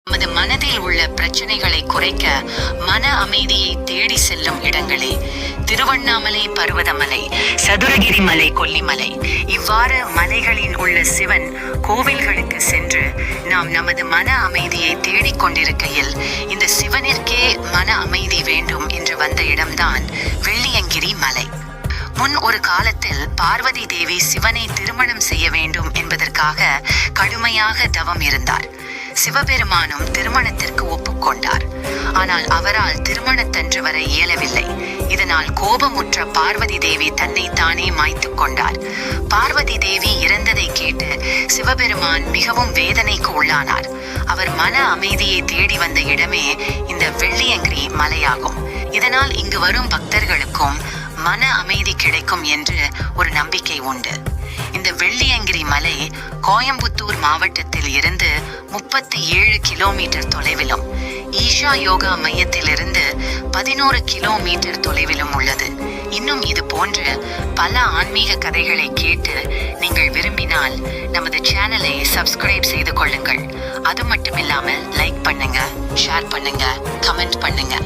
நமது மனதில் உள்ள பிரச்சனைகளை குறைக்க மன அமைதியை தேடி செல்லும் இடங்களே திருவண்ணாமலை பர்வதமலை, சதுரகிரி மலை, கொல்லிமலை. இவ்வாறு மலைகளில் உள்ள சிவன் கோவில்களுக்கு சென்று நாம் நமது மன அமைதியை தேடிக்கொண்டிருக்கையில் இந்த சிவனிற்கே மன அமைதி வேண்டும் என்று வந்த இடம்தான் வெள்ளியங்கிரி மலை. முன் ஒரு காலத்தில் பார்வதி தேவி சிவனை திருமணம் செய்ய வேண்டும் என்பதற்காக கடுமையாக தவம் இருந்தார். சிவபெருமானும் திருமணத்திற்கு ஒப்புக்கொண்டார். ஆனால் அவரால் திருமணத்தன்று வர இயலவில்லை. இதனால் கோபமுற்ற பார்வதி தேவி தன்னை தானே மாய்த்துக் கொண்டார். பார்வதி தேவி இறந்ததை கேட்டு சிவபெருமான் மிகவும் வேதனைக்கு உள்ளானார். அவர் மன அமைதியை தேடி வந்த இடமே இந்த வெள்ளியங்கிரி மலையாகும். இதனால் இங்கு வரும் பக்தர்களுக்கும் மன அமைதி கிடைக்கும் என்று ஒரு நம்பிக்கை உண்டு. இந்த வெள்ளியங்கிரி மலை கோயம்புத்தூர் மாவட்டத்தில் இருந்து 37 கிலோமீட்டர் தொலைவிலும், ஈஷா யோகா மையத்திலிருந்து 11 கிலோமீட்டர் தொலைவிலும் உள்ளது. இன்னும் இது போன்ற பல ஆன்மீக கதைகளை கேட்டு நீங்கள் விரும்பினால் நமது சேனலை சப்ஸ்கிரைப் செய்து கொள்ளுங்கள். அது மட்டுமில்லாமல் லைக் பண்ணுங்க, ஷேர் பண்ணுங்க, கமெண்ட் பண்ணுங்க.